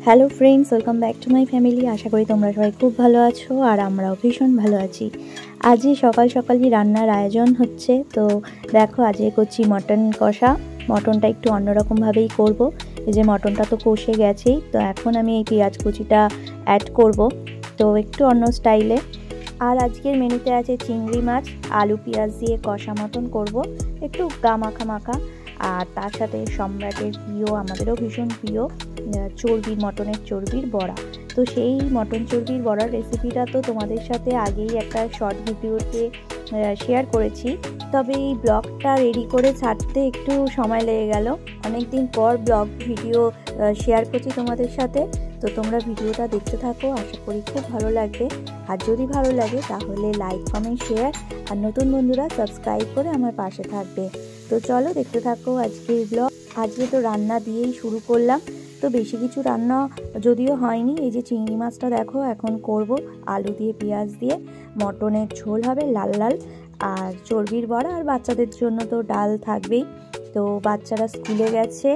Hello friends, welcome back to my family. আশা করি তোমরা সবাই খুব ভালো আছো আর আমরাও ভীষণ ভালো আছি। আজই সকাল সকালই রান্নার আয়োজন হচ্ছে। তো দেখো, আজকে করছি মটন কষা। মটনটা একটু অন্যরকমভাবেই করব। এই যে মটনটা তো কষে গেছেই, তো এখন আমি এই পেঁয়াজ কুচিটা অ্যাড করব, তো একটু অন্য স্টাইলে। আর আজকের মেনুতে আছে চিংড়ি মাছ, আলু পেঁয়াজ দিয়ে কষা মটন করব, একটু গা মাখা মাখা। আর তার সাথে সম্রাটের প্রিয়, আমাদেরও ভীষণ প্রিয়, চর্বির, মটনের চর্বির বড়া। তো সেই মটন চর্বির বড়ার রেসিপিটা তো তোমাদের সাথে আগেই একটা শর্ট ভিডিওতে শেয়ার করেছি, তবে এই ব্লগটা রেডি করে ছাড়তে একটু সময় লেগে গেল। অনেক দিন পর ব্লগ ভিডিও শেয়ার করছি তোমাদের সাথে। তো তোমরা ভিডিওটা দেখতে থাকো, আশা করি খুব ভালো লাগবে। আর যদি ভালো লাগে তাহলে লাইক, কমেন্ট, শেয়ার, আর নতুন বন্ধুরা সাবস্ক্রাইব করে আমার পাশে থাকবে। তো চলো দেখতে থাকো আজকের ব্লগ। আজকে তো রান্না দিয়েই শুরু করলাম, তো বেশি কিছু রান্না যদিও হয়নি। এই যে চিংড়ি মাছটা দেখো এখন করব, আলু দিয়ে পেঁয়াজ দিয়ে মটনের ঝোল হবে লাল লাল, আর চর্বির বড়া, আর বাচ্চাদের জন্য তো ডাল থাকবেই। তো বাচ্চারা স্কুলে গেছে,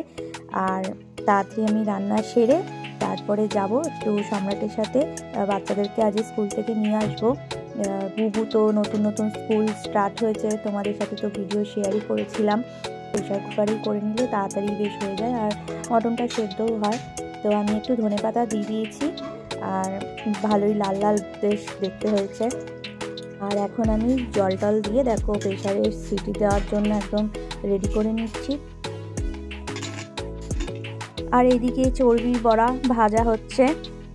আর তাড়াতাড়ি আমি রান্না সেরে তারপরে যাব একটু সম্রাটের সাথে, বাচ্চাদেরকে আজ স্কুল থেকে নিয়ে আসবো। বুবু তো নতুন নতুন স্কুল স্টার্ট হয়েছে, তোমাদের সাথে তো ভিডিও শেয়ারই করেছিলাম। প্রেশার কুকারেই করে নিলে তাড়াতাড়ি বেশ হয়ে যায়, আর মটনটা সেদ্ধও হয়। তো আমি একটু ধনেপাতা দিয়ে দিয়েছি, আর ভালোই লাল লাল বেশ দেখতে হয়েছে। আর এখন আমি জল টল দিয়ে দেখো প্রেশারে সিটি দেওয়ার জন্য একদম রেডি করে নিচ্ছি। আর এইদিকে চর্বির বড়া ভাজা হচ্ছে।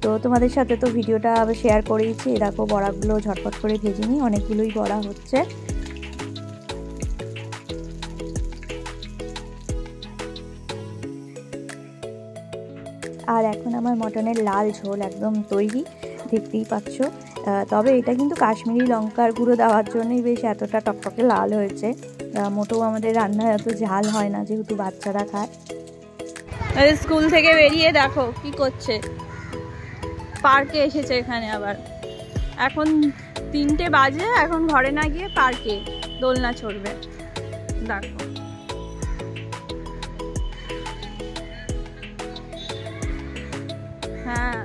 তো তোমাদের সাথে তো ভিডিওটা শেয়ার করেইছি। দেখো বড়াগুলো ঝটপট করে ভেজে নিই, অনেকগুলোই বড়া হচ্ছে। আর এখন আমার মটনের লাল ঝোল একদম তৈরি, দেখতেই পাচ্ছ। তবে এটা কিন্তু কাশ্মীরি লঙ্কার গুঁড়ো দেওয়ার জন্যই বেশ এতটা টকটকে লাল হয়েছে। মোটেও আমাদের রান্নায় এত ঝাল হয় না, যেহেতু বাচ্চারা খায়। স্কুল থেকে বেরিয়ে দেখো কি করছে, পার্কে এসেছে এখানে আবার। এখন 3টে বাজে, এখন ঘরে না গিয়ে পার্কে দোলনা চড়বে। দেখো হ্যাঁ,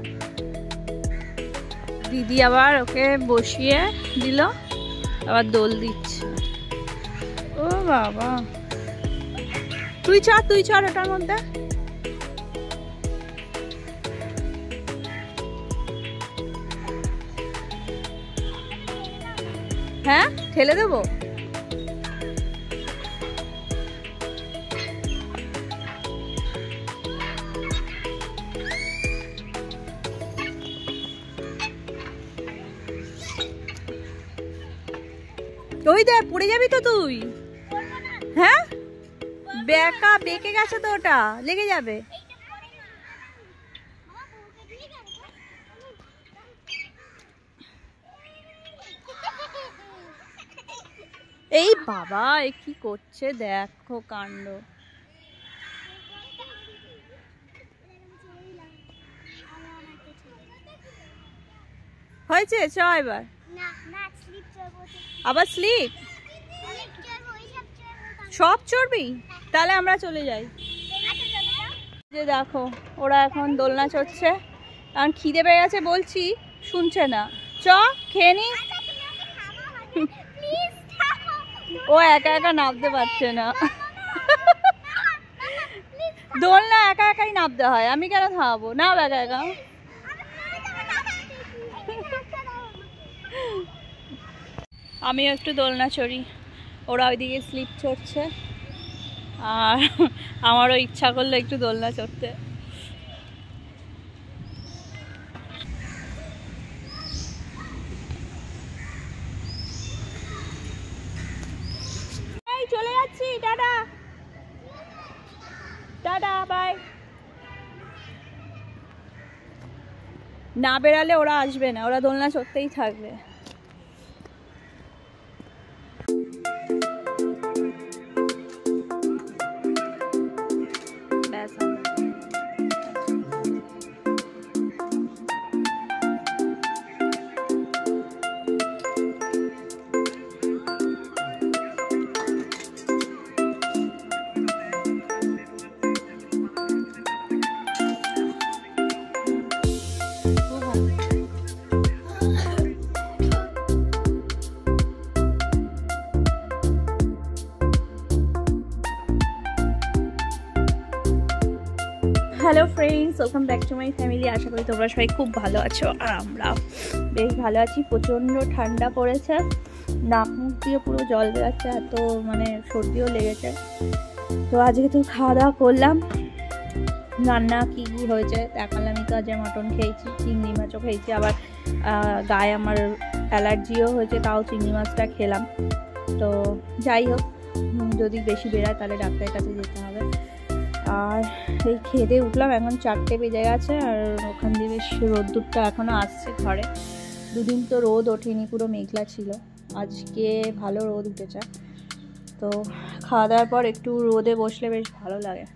দিদি আবার ওকে বসিয়ে দিল, আবার দোল দিচ্ছে। ও বাবা, তুই চড় ওটার মধ্যে। হ্যাঁ, ঠেলে দেবো। ওই দেখ, পড়ে যাবি তো তুই। হ্যাঁ, বেঁকে গেছে তো, ওটা লেগে যাবে। এই বাবা, এ কি করছে দেখো কাণ্ড। হয়েছে, চ এবার। আবার স্লিপ সব চড়বি, তাহলে আমরা চলে যাই। যে দেখো ওরা এখন দোলনা চড়ছে, কারণ খিদে পেয়ে গেছে বলছি, শুনছে না। চ খেয়ে নি। ও একা একা নামতে পারছে না, দোলনা একা একাই নামতে হয়, আমি কেন থামাবো? নাও একা একা। আমিও একটু দোলনা চড়ি, ওরা ওইদিকে স্লিপ চড়ছে, আর আমারও ইচ্ছা করলো একটু দোলনা চড়তে। চলে যাচ্ছি, টাটা টাটা বাই। না বেরালে ওরা আসবে না, ওরা দোলনা চড়তেই থাকবে। Friends, welcome back to my family. আশা করি তোমরা সবাই খুব ভালো আছো আর আমরা বেশ ভালো আছি। প্রচণ্ড ঠান্ডা পড়েছে, নাক মুখ দিয়ে পুরো জল বেরোচ্ছে, এত মানে সর্দিও লেগেছে। তো আজকে তো খাওয়া দাওয়া করলাম, রান্না কী কী হয়েছে দেখালাম। আমি তো আজ মটন খেয়েছি, চিংড়ি মাছও খেয়েছি, আবার গায়ে আমার অ্যালার্জিও হয়েছে, তাও চিংড়ি মাছটা খেলাম। তো যাই হোক, যদি বেশি বেড়ায় তাহলে ডাক্তারের কাছে যেতে হবে। আর এই খেয়ে দিয়ে উঠলাম, এখন 4টে বেজে গেছে, আর ওখান দিয়ে বেশ রোদ্দুরটা এখনও আসছে ঘরে। দুদিন তো রোদ ওঠেনি, পুরো মেঘলা ছিল, আজকে ভালো রোদ উঠেছে। তো খাওয়া দাওয়ার পর একটু রোদে বসলে বেশ ভালো লাগে।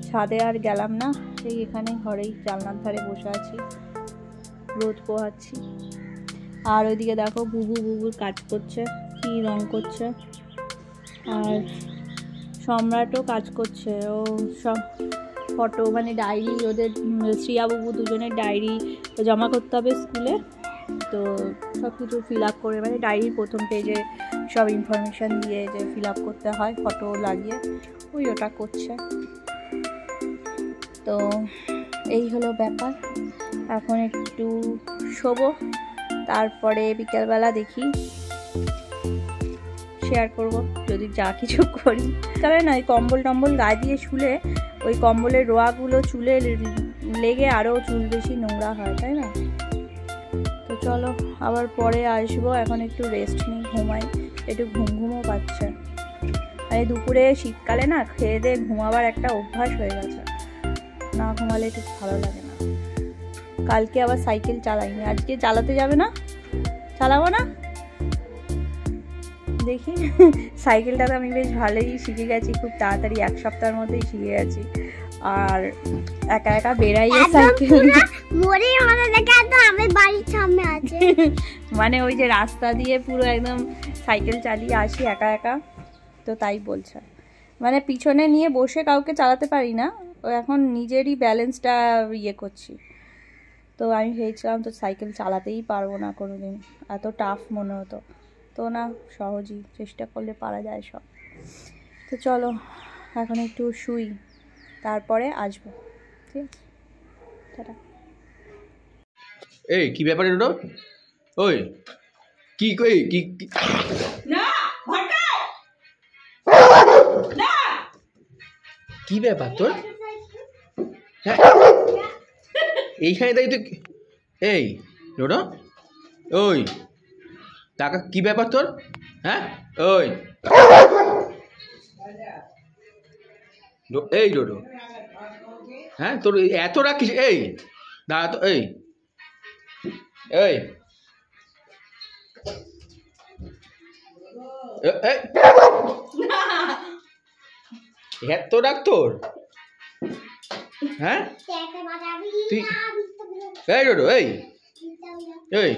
ছাদে আর গেলাম না, এই এখানে ঘরেই জানলার ধারে বসে আছি, রোদ পোহাচ্ছি। আর ওইদিকে দেখো বুবু কাজ করছে, কি রং করছে। আর সম্রাটও কাজ করছে, ও সব ফটো মানে ডায়েরি, ওদের শ্রিয়া বুবু দুজনের ডায়েরি জমা করতে হবে স্কুলে। তো সব কিছু ফিল আপ করে, মানে ডায়েরির প্রথম পেজে সব ইনফরমেশান দিয়ে যে ফিল আপ করতে হয় ফটো লাগিয়ে, ওটা করছে। তো এই হলো ব্যাপার। এখন একটু শোবো, তারপরে বিকেলবেলা দেখি শেয়ার করব যদি যা কিছু করি। তাহলে না ওই কম্বল টম্বল গায়ে দিয়ে শুলে ওই কম্বলের রোয়াগুলো চুলে লেগে আরও চুল বেশি নোংরা হয়, তাই না? তো চলো আবার পরে আসবো, এখন একটু রেস্ট নিই, ঘুমাই, একটু ঘুমও পাচ্ছে। আর এই দুপুরে শীতকালে না খেয়ে দিয়ে ঘুমাবার একটা অভ্যাস হয়ে গেছে, না ঘুমালে ঠিক ভালো লাগে না। কালকে আবার সাইকেল চালাইনি, আজকে চালাতে যাবে না, চালাবো না দেখি। সাইকেলটা তো আমি বেশ ভালোই শিখে গেছি, খুব তাড়াতাড়ি 1 সপ্তাহের মধ্যেই শিখে গেছি। আর একা একা বেড়াই সাইকেল, মানে ওই যে রাস্তা দিয়ে পুরো একদম সাইকেল চালিয়ে আসি একা একা। তো তাই বলছে, মানে পিছনে নিয়ে বসে কাউকে চালাতে পারি না, ও এখন নিজেরই ব্যালেন্সটা করছি। তো আমি ভেবেছিলাম তো সাইকেল চালাতেই পারবো না কোনোদিন, এত টাফ মনে হতো। তো না, সহজই, চেষ্টা করলে পারা যায় সব। তো চলো এখন একটু শুই, তারপরে আসবো, ঠিক আছে? টাটা। এই কি ব্যাপার এটা? ওই কি কই কি না না কি ব্যাপার তোর? হ্যাঁ এইখানে তাই তো। এই ডোডো, ওই টাকা কি ব্যাপার তোর? হ্যাঁ ওই এই ডোডো, হ্যাঁ তোর এত রাখিস? এই দাঁড়া তো, এই এই এত রাখ তোর? হ্যাঁ তুই এই ডোডো, এই এই